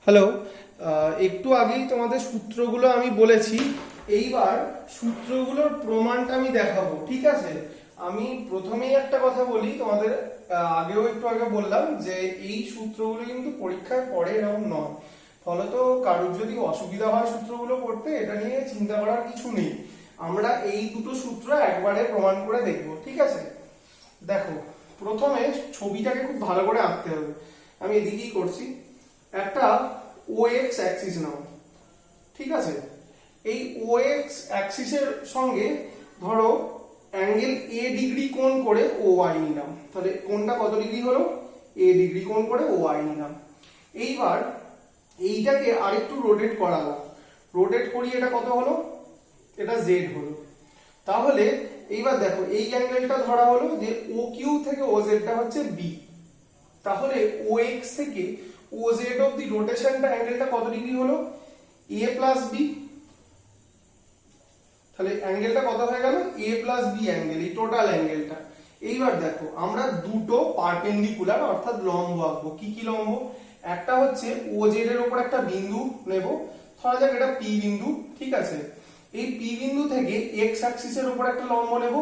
Hello. একটু আগেই তোমাদের সূত্রগুলো আমি বলেছি, এইবার সূত্রগুলোর প্রমাণটা আমি দেখাবো, ঠিক আছে? আমি প্রথমেই একটা কথা বলি তোমাদের, আগেও একটু আগে বললাম যে এই সূত্রগুলো কিন্তু পরীক্ষায় পড়ে এরকম নয়, ফলত কারোর যদি অসুবিধা হয় সূত্রগুলো পড়তে, এটা নিয়ে চিন্তা করার কিছু নেই। আমরা এই দুটো সূত্র একবারে প্রমাণ করে দেখবো, ঠিক আছে? দেখো, প্রথমে ছবিটাকে খুব ভালো করে আঁকতে হবে। আমি এদিকেই করছি। একটা OX অ্যাক্সিস নাও, ঠিক আছে? এই OX অ্যাক্সিসের সঙ্গে ধরো অ্যাঙ্গেল A ডিগ্রি কোণ করে OY নিলাম, তাহলে কোণটা কত ডিগ্রি হলো? A ডিগ্রি কোণ করে OY নিলাম। এইবার এইটাকে আরেকটু রোটেট করালাম, রোটেট করিয়ে এটা কত হলো? এটা Z হলো। তাহলে এইবার দেখো, এই অ্যাঙ্গেলটা ধরা হলো যে OQ থেকে OZ টা হচ্ছে B, তাহলে OX থেকে OZ অবধি রোটেশনটা অ্যাঙ্গেলটা কত ডিগ্রি হলো? A plus B। তাহলে অ্যাঙ্গেলটা কত হয়ে গেল? A প্লাস B অ্যাঙ্গেল, এই টোটাল অ্যাঙ্গেলটা। এইবার দেখো, আমরা দুটো পারপেন্ডিকুলার অর্থাৎ লম্ব আঁকবো। কি কি লম্ব? একটা হচ্ছে OZ এর উপর একটা বিন্দু নেব, ধরা যাক এটা P বিন্দু, ঠিক আছে? এই P বিন্দু থেকে X অ্যাক্সিসের উপর একটা লম্ব নেব,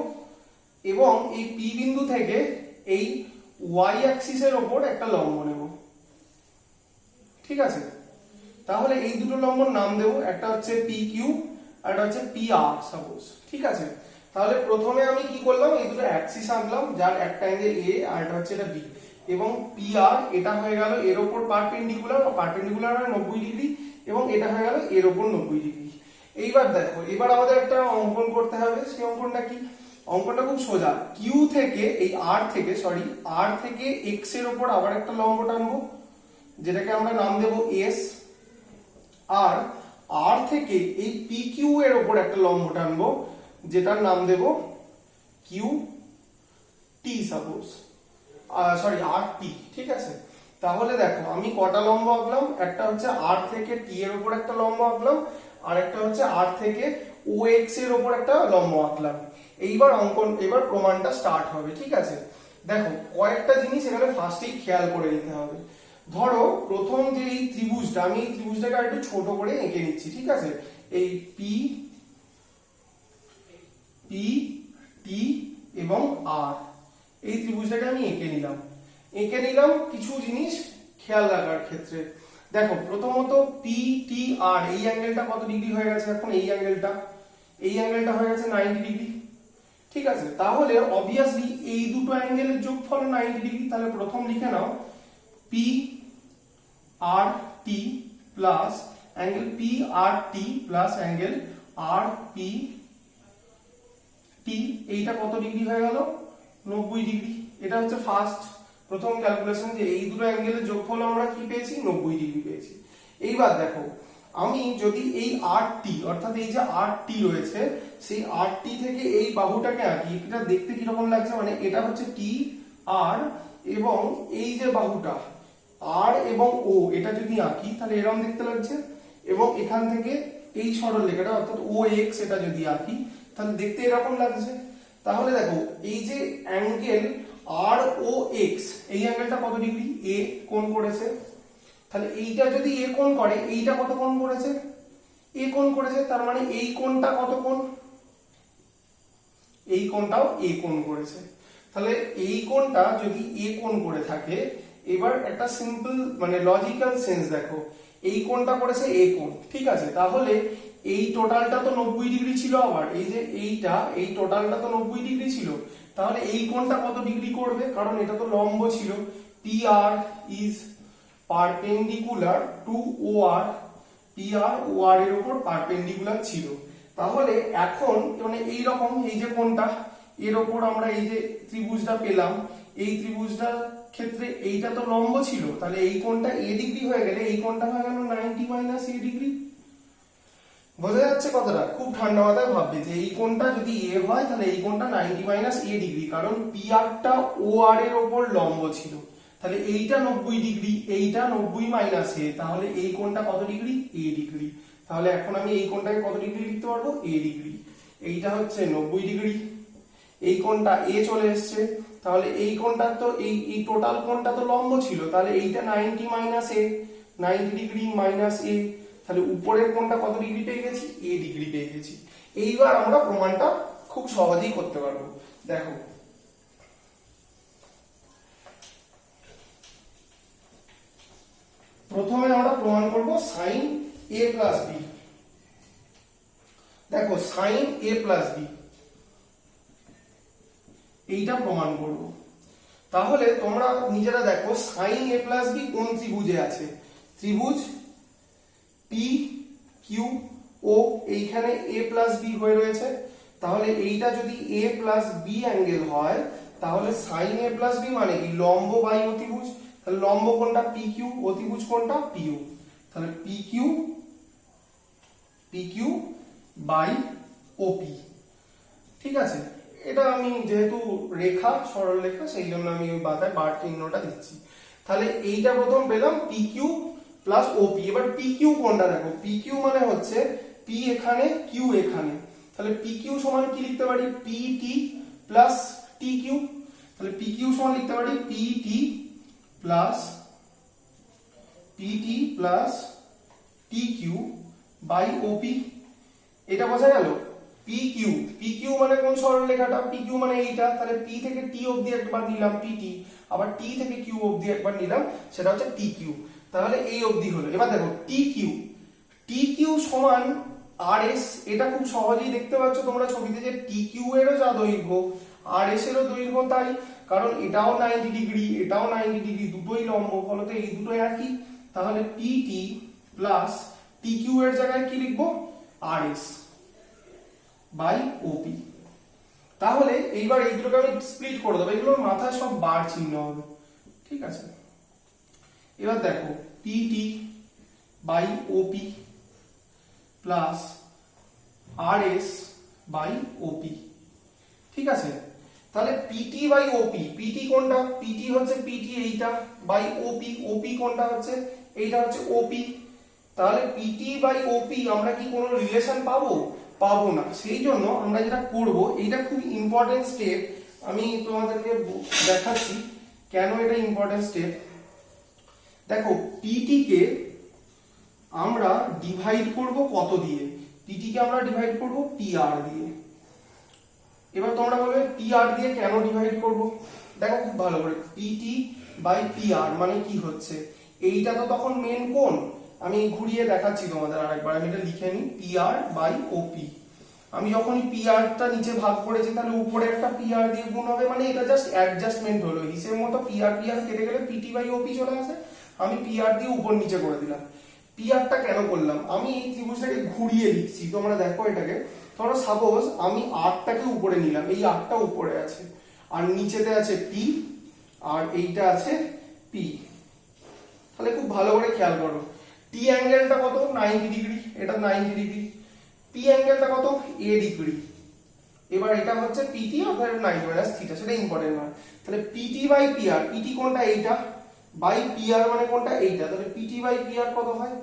এবং এই P বিন্দু থেকে এই Y অ্যাক্সিসের উপর একটা লম্ব নেব, ঠিক আছে? তাহলে এই দুটো লম্বর নাম দেব, একটা হচ্ছে PQ আর একটা হচ্ছে PR সাপোজ, ঠিক আছে? তাহলে প্রথমে আমি কি করলাম, এই দুটো অ্যাক্সিস আঁকলাম, যার একটা অ্যাঙ্গেল A আর একটা হচ্ছে এটা B, এবং PR এটা হয়ে গেল এর উপর পারপেন্ডিকুলার, পারপেন্ডিকুলার হয় 90 ডিগ্রি, এবং এটা হয়ে গেল এর উপর 90 ডিগ্রি। এইবার দেখো, এবার আমাদের একটা অঙ্কন করতে হবে। সেই অঙ্কনটা কি? অঙ্কনটা খুব সোজা। কিউ থেকে এই আর থেকে X এর উপর আবার একটা লম্ব টানবো, যেটাকে আমরা নাম দেব S, আর আর থেকে এই PQ এর উপর একটা লম্ব টানবো, যেটার নাম দেব QT সাপোজ, RT, ঠিক আছে? তাহলে দেখো, আমি কটা লম্ব আঁকলাম? একটা হচ্ছে আর থেকে T এর উপর একটা লম্ব আঁকলাম, আর একটা হচ্ছে আর থেকে OX এর উপর একটা লম্ব আঁকলাম। এইবার এবার প্রমাণটা স্টার্ট হবে, ঠিক আছে? দেখো, কয়েকটা জিনিস এখানে ফার্স্টেই খেয়াল করে নিতে হবে। ধরো, প্রথম যে এই ত্রিভুজটা, আমি এই ত্রিভুজটাকে আরেকটু ছোট করে এঁকে নিচ্ছি, ঠিক আছে? এই P T এবং R, এই ত্রিভুজটাকে আমি এঁকে নিলাম। কিছু জিনিস খেয়াল রাখার ক্ষেত্রে দেখো, প্রথমত PTR এই অ্যাঙ্গেলটা কত ডিগ্রি হয়ে গেছে? এখন এই অ্যাঙ্গেলটা হয়ে গেছে 90 ডিগ্রি, ঠিক আছে? তাহলে অবভিয়াসলি এই দুটো অ্যাঙ্গেলের যোগফল 90 ডিগ্রি। তাহলে প্রথম লিখে নাও PRT plus angle PRT plus angle RPT, এইটা কত ডিগ্রি হয়ে গেল? 90 ডিগ্রি। এটা হচ্ছে প্রথম ক্যালকুলেশন, যে এই দুটো অ্যাঙ্গেলের যোগফল আমরা কি পেয়েছি? 90 ডিগ্রি পেয়েছি। এইবার দেখো, আমি যদি এই RT অর্থাৎ এই যে RT রয়েছে, সেই RT থেকে এই বাহুটাকে আঁকি, এটা দেখতে কিরকম লাগছে? মানে এটা হচ্ছে T আর, এবং এই যে বাহুটা R এবং O, এটা যদি আঁকি তাহলে এরকম দেখতে লাগছে। এবং এখান থেকে এই সরলরেখাটা অর্থাৎ OX, এটা যদি আঁকি তাহলে দেখতে এরকম লাগছে। তাহলে দেখো, এই যে অ্যাঙ্গেল ROX, এই অ্যাঙ্গেলটা কত ডিগ্রি? A কোণ করেছে। তাহলে এইটা যদি A কোণ করে, এইটা কত কোণ করেছে? A কোণ করেছে। তার মানে এই কোণটা কত কোণ? এই কোণটাও A কোণ করেছে। তাহলে এই কোণটা যদি A কোণ করে থাকে, এবার একটা সিম্পল মানে লজিক্যাল সেন্স দেখো, এই কোণটা করেছে A কোণ, ঠিক আছে? তাহলে এই টোটালটা তো 90 ডিগ্রি ছিল, আবার এই যে এই টোটালটা তো 90 ডিগ্রি ছিল। তাহলে এই কোণটা কত ডিগ্রি করবে? কারণ এটা তো লম্ব ছিল। PR is perpendicular to OR, PR OR এর উপর পারপেন্ডিকুলার ছিল। তাহলে এখন মানে এই রকম, এই যে কোণটা এর উপর আমরা এই যে ত্রিভুজটা পেলাম, এই ত্রিভুজটার ক্ষেত্রে এইটা তো লম্ব ছিল, তাহলে এই কোণটা A ডিগ্রি হয়ে গেলে এই কোণটা হয়ে গেল 90 মাইনাস A ডিগ্রি। বোঝা যাচ্ছে কথাটা? খুব ঠান্ডা মাথায় ভাববে যে এই কোণটা যদি A হয় তাহলে এই কোণটা 90 মাইনাস A ডিগ্রি, কারণ PR টা OR এর উপর লম্ব ছিল। তাহলে এইটা 90 ডিগ্রি, এইটা 90 মাইনাস A, তাহলে এই কোণটা কত ডিগ্রি? A degree. তাহলে এখন আমি এই কোণটাকে কত ডিগ্রি লিখতে পারবো? A degree. এইটা হচ্ছে 90 ডিগ্রি, এই কোণটা A চলে এসছে, তাহলে এই কোণটা তো এই টোটাল কোণটা তো লম্ব ছিল, তাহলে এইটা 90 মাইনাস A, 90 ডিগ্রি মাইনাস এ, তাহলে উপরের কোণটা কত ডিগ্রি পেয়ে গেছি, এ ডিগ্রি পেয়ে গেছি। এইবার আমরা প্রমাণটা খুব সহজেই করতে পারবো। দেখো প্রথমে আমরা প্রমাণ করব সাইন এ প্লাস বি। দেখো সাইন এ প্লাস বি এইটা প্রমাণ করব। তাহলে তোমরা নিজেরা দেখো সাইন এ প্লাস বি কোন ত্রিভুজে আছে, ত্রিভুজ পি কিউ ও, এইখানে এ প্লাস বি হয়ে রয়েছে। তাহলে এইটা যদি এ প্লাস বি অ্যাঙ্গেল হয় তাহলে সাইন এ প্লাস বি মানে কি, লম্ব বাই অতিভুজ। তাহলে লম্ব কোনটা, পি কিউ, অতিভুজ কোনটা, পিউ। তাহলে পি কিউ বাই ওপি। ঠিক আছে, এটা আমি যেহেতু রেখা, সরল রেখা, সেই জন্য আমি ওই বাতায় বার চিহ্নটা দিচ্ছি। তাহলে এইটা প্রথম পেলাম পি কিউ প্লাস ওপি। এবার পি কিউ কোনটা দেখো, পি কিউ মানে হচ্ছে পি এখানে কিউ এখানে। তাহলে পি কিউ সমান কি লিখতে পারি, পি টি প্লাস টি কিউ। তাহলে পি কিউ সমান লিখতে পারি P T plus T Q by OP. এটা বোঝা গেল। পি কিউ মানে কোন সরল রেখাটা, পি কিউ মানে এইটা। তাহলে পি থেকে টি অবধি একবার নিলাম পি টি, আবার টি থেকে কিউ অবধি একবার নিলাম, সেটা হচ্ছে টি কিউ। তাহলে এই অবধি হলো। এবার দেখো টি কিউ সমান আর এস। এটা খুব সহজেই দেখতে পাচ্ছ তোমরা ছবিতে যে টি কিউ এরও যা দৈর্ঘ্য আর এস এরও দৈর্ঘ্য তাই, কারণ এটাও 90 ডিগ্রি এটাও 90 ডিগ্রি, দুটোই লম্ব, ফলত এই দুটো একই। তাহলে পি টি প্লাস টি কিউ এর জায়গায় কি লিখবো, আর এস বাই ওপি। তাহলে এইবার এই দুটোকে আমি স্প্লিট করে দেবো, এগুলোর মাথায় সব বার চিহ্ন হবে। ঠিক আছে, এবার দেখো P T by OP plus R S by OP. ঠিক আছে, তাহলে পিটি বাই ওপি, পিটি কোনটা, পিটি হচ্ছে পিটি এইটা, বাই ওপি, ওপি কোনটা হচ্ছে এইটা, হচ্ছে ওপি। তাহলে পিটি বাই ওপি আমরা কি কোনো রিলেশন পাবো, পাবো না। সেই জন্য আমরা যেটা করব, এইটা খুব ইম্পর্টেন্ট স্টেপ, আমি তোমাদেরকে দেখাচ্ছি কেন এটা ইম্পর্টেন্ট স্টেপ। দেখো পিটি কে আমরা ডিভাইড করব কত দিয়ে, পিটি কে আমরা ডিভাইড করব পি আর দিয়ে। এবার তোমরা বলবে পি আর দিয়ে কেন ডিভাইড করব, দেখো খুব ভালো করে, পিটি বাই পি আর মানে কি হচ্ছে, এইটা তো তখন মেন কোণ। আমি ঘুরিয়ে দেখাচ্ছি তোমাদের আরেকবার, আমি এটা লিখে নিই, পি আর বাই ওপি। আমি যখনই পি আরটা নিচে ভাগ করেছি তাহলে উপরে একটা পি আর দিয়ে গুণ হবে, মানে এটা জাস্ট অ্যাডজাস্টমেন্ট হলো, হিসেব মতো পি আর কেটে গেলে পিটি বাই ওপি চলে আসে। আমি পি আর দিয়ে উপর নিচে করে দিলাম। পি আরটা কেন করলাম, আমি এই ত্রিভুজটাকে ঘুরিয়ে লিখছি, তোমরা দেখো এটাকে। ধরো সাপোজ আমি আরটাকে উপরে নিলাম, এই আরটা উপরে আছে আর নিচেতে আছে পি আর এইটা আছে পি। তাহলে খুব ভালো করে খেয়াল করো, টি অ্যাঙ্গেলটা কত, 90 ডিগ্রি, এটা 90 ডিগ্রি। পি অ্যাঙ্গেলটা কত, এ ডিগ্রি। এবার এটা হচ্ছে পিটি অর্থাৎ 90 মাইনাস থিটা, সেটা ইম্পর্টেন্ট নয়। তাহলে PT by p r, PT কোনটা এইটা, বাই পি আর মানে কোনটা এইটা। তাহলে পিটি বাই পি আর কত হয়,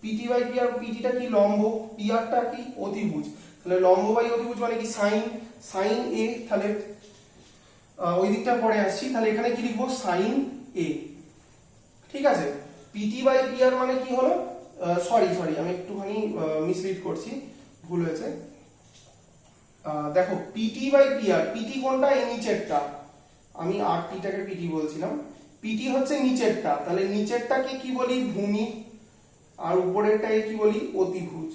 পিটি বাই পি আর, পিটিটা কি লম্ব, পি আরটা কি অতিভুজ। তাহলে লম্ব বাই অতিভুজ মানে কি সাইন এ। তাহলে ওই দিকটা পরে আসছি, তাহলে এখানে কি লিখবো, সাইন এ। ঠিক আছে, পিটি বাই পি আর মানে কি হলো, সরি আমি একটুখানি মিসলিড করছি, ভুল হয়েছে। দেখো PT by p r, PT কোনটা, এই নিচেরটা, আমি আর টিটাকে পিটি বলছিলাম, পিটি হচ্ছে নিচেরটা। তাহলে নিচেরটাকে কি বলি, ভূমি, আর উপরেরটাকে কি বলি, অতিভুজ।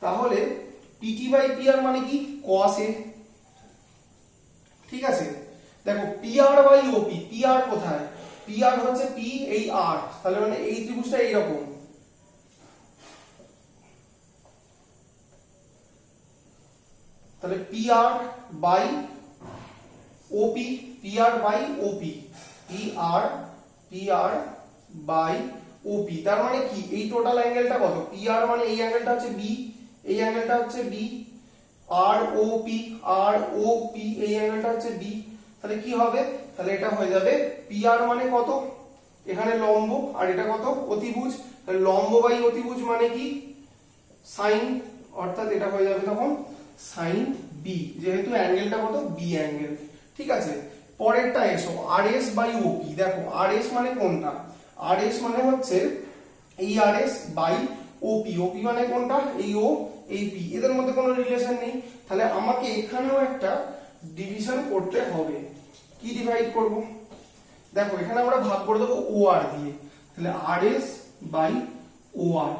তাহলে পিটি বাই পি আর মানে কি, কস এ। ঠিক আছে, দেখো P R by OP, P R কোথায়, পি আর হচ্ছে পি এই আর, তাহলে মানে এই ত্রিভুজটা এইরকম। তাহলে P R by OP, P R by OP, P R by OP. তার মানে কি, এই টোটাল অ্যাঙ্গেলটা কত, পি আর মানে এই অ্যাঙ্গেলটা হচ্ছে বি, এই অ্যাঙ্গেলটা হচ্ছে বি, আর ও পি এই অ্যাঙ্গেলটা হচ্ছে বি। তাহলে কি হবে, তাহলে এটা হয়ে যাবে পি আর মানে কত, এখানে লম্ব আর এটা কত, অতিভুজ। তাহলে লম্ব বাই অতিভুজ মানে কি, সাইন, অর্থাৎ এটা হয়ে যাবে তখন সাইন বি, যেহেতু অ্যাঙ্গেলটা কত, বি অ্যাঙ্গেল। ঠিক আছে, পরেরটা এসো, আর এস বাই ওপি। দেখো আর এস মানে কোনটা, আর এস মানে হচ্ছে এই আর এস বাই ওপি, ওপি মানে কোনটা, এই ও এই পি, এদের মধ্যে কোনো রিলেশন নেই, তাহলে আমাকে এখানেও একটা ডিভিশন করতে হবে। কি ডিভাইড করব, দেখো এখানে আমরা ভাগ করে দেবো ও আর দিয়ে, তাহলে আর এস বাই ও আর,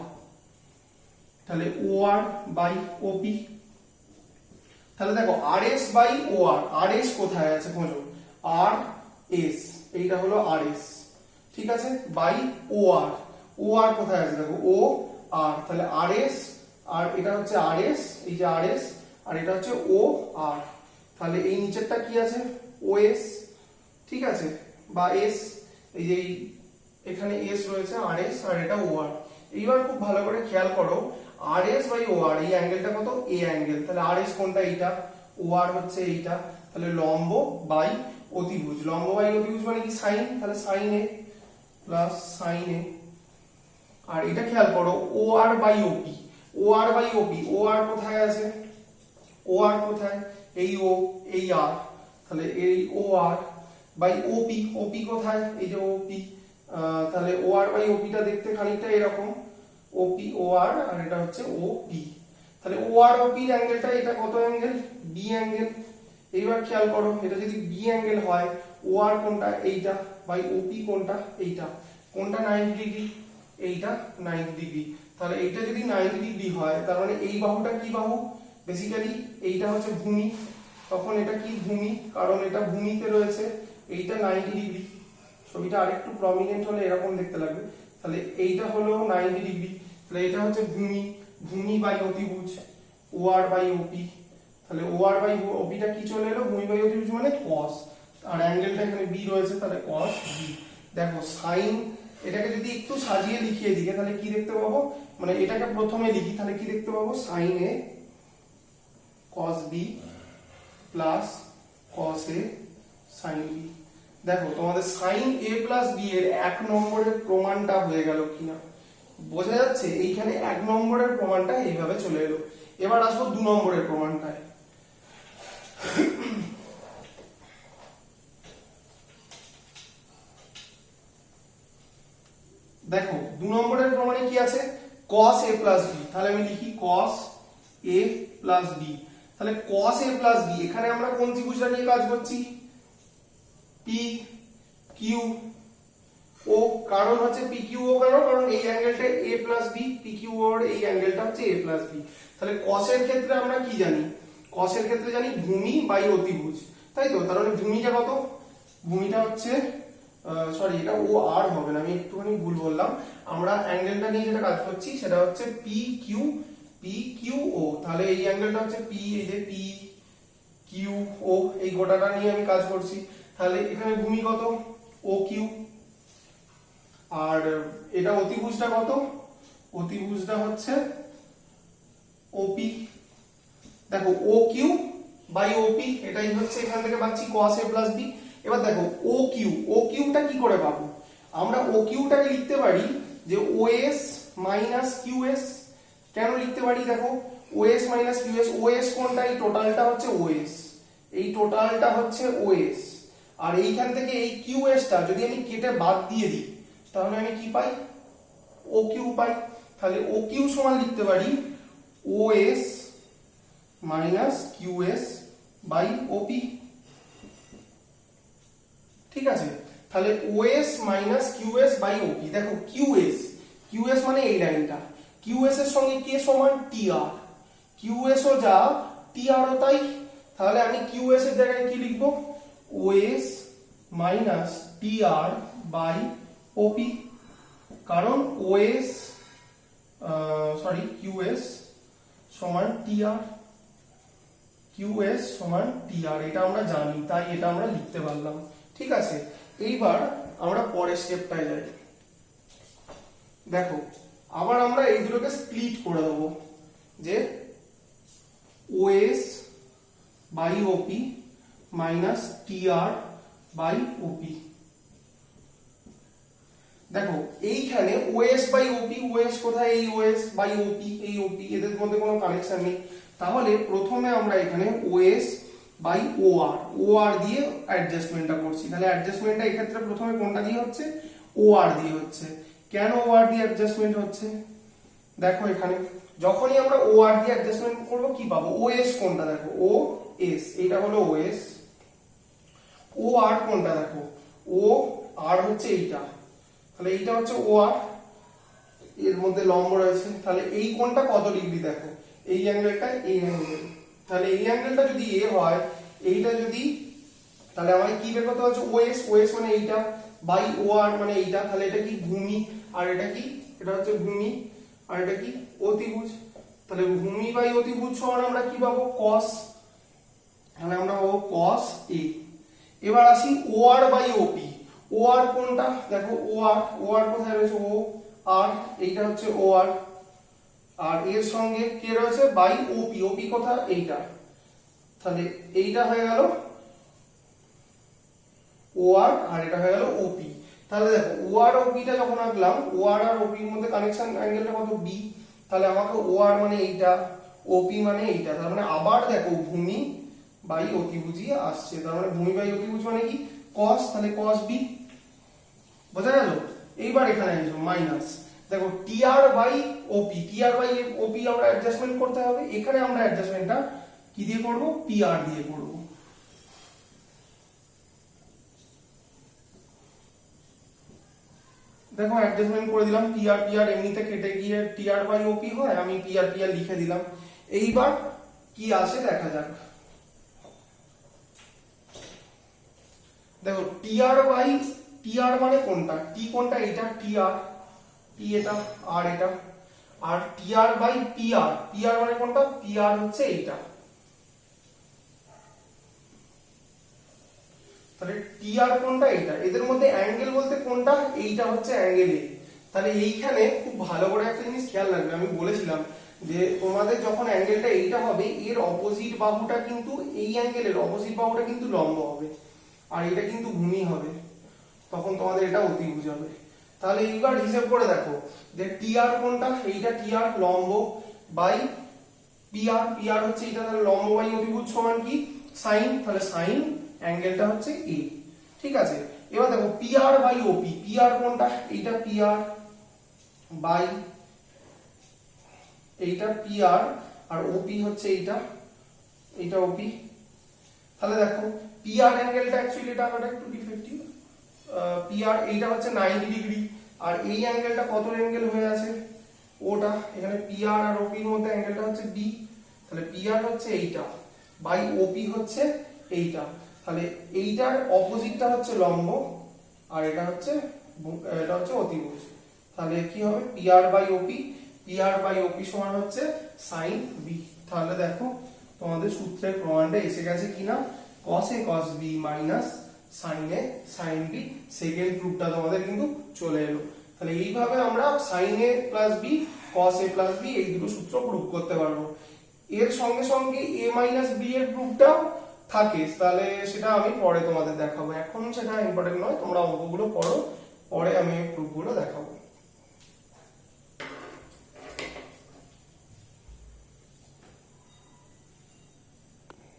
তাহলে ও আর বাই ওপি। তাহলে দেখো R S by O R, R S কোথায় আছে খোঁজো, আর এস, এইটা হলো আর এস, ঠিক আছে, বাই ও আর, ও আর কোথায় আছে দেখো ও আর, তাহলে আর এস, আর এটা হচ্ছে আর এস, এই যে আর এস, আর এটা হচ্ছে ও আর, তাহলে এই নিচেরটা কি আছে ও এস, ঠিক আছে, বা এস, এই যে এখানে এস রয়েছে আর এস, আর এটা ও আর। এইবার খুব ভালো করে খেয়াল করো, আর এস বাই ও আর, এই অ্যাঙ্গেলটা কত, এ অ্যাঙ্গেল, তাহলে আর এস কোনটা, এইটা, ও আর হচ্ছে এইটা, তাহলে লম্ব বাই অতিভুজ, লম্ব বাই অতিভুজ মানে কি সাইন, তাহলে সাইন এ প্লাস সাইন এ। আর এটা খেয়াল করো ও আর by OP, O R by ওপি, ও আর কোথায় আছে, ও আর কোথায়, এই ও এই আর, তাহলে এই ও আর বাই ওপি, ওপি কোথায়, এই যে ওপি, তাহলে ও আর বাই ওপিটা দেখতে খানিকটা এরকম, ওপি ও আর, আর এটা হচ্ছে ওপি, তাহলে ও আর ওপি অ্যাঙ্গেলটা এটা কত অ্যাঙ্গেল, বি অ্যাঙ্গেল। এইবার খেয়াল করো এটা যদি বি অ্যাঙ্গেল হয়, ও আর কোনটা এইটা, বাই ওপি কোনটা এইটা, কোনটা 90 ডিগ্রি, এইটা 90 ডিগ্রি, তাহলে এইটা যদি 90 ডিগ্রি হয় তার মানে এই বাহুটা কি বাহু, বেসিক্যালি এইটা হচ্ছে ভূমি, তখন এটা কি ভূমি, কারণ এটা ভূমিতে রয়েছে, এইটা 90 ডিগ্রি, ছবিটা আরেকটু প্রমিনেন্ট হলে এরকম দেখতে লাগবে, তাহলে এইটা হলো 90 ডিগ্রি, তাহলে এটা হচ্ছে ভূমি, ভূমি বাই অতিভুজ, ও আর বাই ওপি, তাহলে ও আর বাই ওপিটা কি চলে এলো, ভূমি বাই অতিভুজ মানে cos, আর অ্যাঙ্গেলটা এখানে বি রয়েছে, তাহলে cos বি। দেখো সাইন, এটাকে যদি একটু সাজিয়ে লিখিয়ে দিকে তাহলে কি দেখতে পাবো, মানে এটাকে প্রথমে লিখি তাহলে কি দেখতে পাবো, সাইন এ cos বি প্লাস cos এ সাইন বি। দেখো তোমাদের সাইন এ প্লাস বি এর 1 নম্বরের প্রমাণটা হয়ে গেল কিনা বোঝা যাচ্ছে, এইখানে 1 নম্বরের প্রমাণটা এইভাবে চলে এলো। এবার আসবো 2 নম্বরের প্রমাণটায়। দেখো 2 নম্বরের প্রমাণে কি আছে, cos a প্লাস b, তাহলে আমি লিখি cos a প্লাস b, তাহলে cos a প্লাস b, এখানে আমরা কোন ত্রিভুজটা নিয়ে কাজ করছি, p q o, কারণ হচ্ছে p q o, কারণ এই অ্যাঙ্গেলটা a plus b, p q o এর এই অ্যাঙ্গেলটা হচ্ছে a প্লাস b, তাহলে cos এর ক্ষেত্রে আমরা কি জানি, cos এর ক্ষেত্রে জানি ভূমি বাই অতিভুজ, তাই তো, তার মানে ভূমিটা কত, ভূমিটা হচ্ছে সরি এটা ও আর হবে না, আমি একটুখানি ভুল বললাম, আমরা অ্যাঙ্গেলটা নিয়ে যেটা কাজ করছি সেটা হচ্ছে পি কিউ ও, তাহলে এই অ্যাঙ্গেলটা হচ্ছে পি, এই যে পি কিউ ও, এই গোটাটা নিয়ে আমি কাজ করছি, তাহলে এখানে ভূমি কত ও কিউ, আর এটা অতিভুজটা কত, অতিভুজটা হচ্ছে ওপি। দেখো ও কিউ বাই ওপি, এটাই হচ্ছে এখান থেকে পাচ্ছি cos a প্লাস b। এবার দেখো ও কিউটা কি করে পাবো, আমরা ও কিউটাকে লিখতে পারি যে ওএস মাইনাস কিউএস, কেন লিখতে পারি দেখো, ওএস মাইনাস কিউএস, ওএস কোনটা, এই টোটালটা হচ্ছে ওএস, এই টোটালটা হচ্ছে ওএস, আর এইখান থেকে এই কিউএসটা যদি আমি কেটে বাদ দিয়ে দিই তাহলে আমি কি পাই, ও কিউ পাই, তাহলে ও কিউ সমান লিখতে পারি OS minus QS by OP, ঠিক আছে, তাহলে OS minus QS by OP. দেখো কিউএস মানে এই লাইনটা, কিউএস এর সঙ্গে কে সমান টিআর, কিউএস ও যা টিআর ও তাই, তাহলে আমি কিউএস এর জায়গায় কি লিখবো, ওএস মাইনাস টিআর বাই ওপি, কারণ ওএস কিউএস সমান টিআর, কিউএস সমান টিআর, এটা আমরা জানি তাই এটা আমরা লিখতে পারলাম, ঠিক আছে। এইবার আমরা পরের স্টেপটায় যাই। দেখো আবার আমরা এই দুটোকে স্প্লিট করে দেবো, যে OS by OP minus TR by OP. দেখো এইখানে ওএস বাই ওপি, ওএস কোথায়, এই ওএস বাই ওপি, এই ওপি, এদের মধ্যে কোনো কানেকশন নেই, তাহলে প্রথমে আমরা এখানে ওএস বাই ও আর দিয়ে অ্যাডজাস্টমেন্টটা করছি, তাহলে অ্যাডজাস্টমেন্টটা এই ক্ষেত্রে প্রথমে কোনটা দিয়ে হচ্ছে, ও আর দিয়ে হচ্ছে, কেন ও আর দিয়ে অ্যাডজাস্টমেন্ট হচ্ছে? দেখো এখানে যখনই আমরা ও আর দিয়ে অ্যাডজাস্টমেন্ট করব কি পাবো? ও এস কোনটা দেখো, ও এস, এটা হলো ও এস। ও আর কোনটা দেখো, ও আর হচ্ছে এইটা, তাহলে এইটা হচ্ছে ও আর, এর মধ্যে লম্ব রয়েছে, তাহলে এই কোণটা কত ডিগ্রি দেখো, এই অ্যাঙ্গেলটা, এই অ্যাঙ্গেল, তাহলে এই অ্যাঙ্গেলটা যদি এ হয়, এইটা যদি, তাহলে আমায় কি বের করতে হচ্ছে? ও এস, ও এস মানে এইটা বাই ও আর মানে এইটা, তাহলে এটা কি ভূমি, আর এটা কি, এটা হচ্ছে ভূমি, আর এটা কি অতিভুজ, তাহলে ভূমি বাই অতিভুজ সমান আমরা কি পাবো? কস, তাহলে আমরা পাবো কস এ। এবার আসি ও আর বাই ওপি, ও আর কোনটা দেখো, ও আর, ও আর কোথায় রয়েছে? ও আর, এইটা হচ্ছে ও আর, আর এর সঙ্গে কে রয়েছে? বাই ওপি, ওপি কোথায়? এইটা, তাহলে এইটা হয়ে গেল ও আর, আর এটা হয়ে গেল ওপি। তাহলে দেখো ও আর ওপিটা যখন আঁকলাম, ও আর আর ওপির মধ্যে কানেকশন অ্যাঙ্গেলটা কত? বি, তাহলে আমাকে ও আর মানে এইটা, ওপি মানে এইটা, তার মানে আবার দেখো ভূমি বাই অতিভুজই আসছে, তার মানে ভূমি বাই অতিভুজ মানে কি? কস, তাহলে কস বি, বোঝা গেল? এইবার এখানে আসবো মাইনাস, দেখো TR by OP, TR by OP আমরা অ্যাডজাস্টমেন্ট করতে হবে, এখানে আমরা অ্যাডজাস্টমেন্টটা কি দিয়ে করব? পিআর দিয়ে করব। দেখো অ্যাডজাস্টমেন্ট করে দিলাম, পিআর পিআর এমনিতে কেটে গিয়ে টিআর বাই ওপি হয়, আমি পিআর পিআর লিখে দিলাম। এইবার কি আসে দেখা যাক। দেখো টিআর বাই, টিআর মানে কোনটা? টি কোনটা? এটা টিআর, টি এটা, আর এটা, আর টিআর বাই পিআর, পিআর মানে কোনটা? পিআর হচ্ছে এইটা, তাহলে টিআর কোনটা? এইটা, এদের মধ্যে অ্যাঙ্গেল বলতে কোনটা? এইটা হচ্ছে অ্যাঙ্গেল এ। তাহলে এইখানে খুব ভালো করে একটা জিনিস খেয়াল রাখবে, আমি বলেছিলাম যে তোমাদের যখন অ্যাঙ্গেলটা এইটা হবে, এর অপোজিট বাহুটা কিন্তু, এই অ্যাঙ্গেলের অপোজিট বাহুটা কিন্তু লম্ব হবে, আর এটা কিন্তু ভূমি হবে, তখন তোমাদের এটা অতিভুজ হবে। তাহলে এইবার হিসাব করে দেখো যে টিআর কোনটা? এইটা টিআর, লম্ব বাই পিআর, পিআর হচ্ছে এটা, তাহলে লম্ব বাই অতিভুজ সমান কি? সাইন, তাহলে সাইন অ্যাঙ্গেলটা হচ্ছে এ, ঠিক আছে। এবার দেখো পিআর বাই ওপি, পিআর কোনটা? এইটা পিআর বাই এইটা পিআর, আর ওপি হচ্ছে এইটা, এইটা ওপি। তাহলে দেখো পিআর অ্যাঙ্গেলটা অ্যাকচুয়ালি এটা আমরা একটু ডিফেক্টিভ, পিআর এইটা হচ্ছে 90 ডিগ্রি, আর এই অ্যাঙ্গেলটা কত অ্যাঙ্গেল হয়ে আছে? ওটা, এখানে পিআর আর ওপির মধ্যে অ্যাঙ্গেলটা হচ্ছে বি, তাহলে পিআর হচ্ছে এইটা বাই ওপি হচ্ছে এইটা, তাহলে এইটার অপোজিটটা হচ্ছে লম্ব, আর এটা হচ্ছে অতিভুজ, তাহলে কি হবে? PR by OP, PR by OP সমান হচ্ছে সাইন বি। তাহলে দেখো তোমাদের সূত্রের প্রমাণটা এসে গেছে কিনা, cos a cos b minus sin a sin b, second প্রুফটা তোমাদের কিন্তু চলে এলো। তাহলে এইভাবে আমরা sin a plus b cos a plus b এই দুটো সূত্র প্রুফ করতে পারবো। এর সঙ্গে সঙ্গে a মাইনাস b এর প্রুফটাও থাকে, তাহলে সেটা আমি পরে তোমাদের দেখাবো, এখন সেটা ইম্পর্টেন্ট নয়, তোমরা অঙ্কগুলো পড়ো, পরে আমি প্রুফগুলো দেখাবো।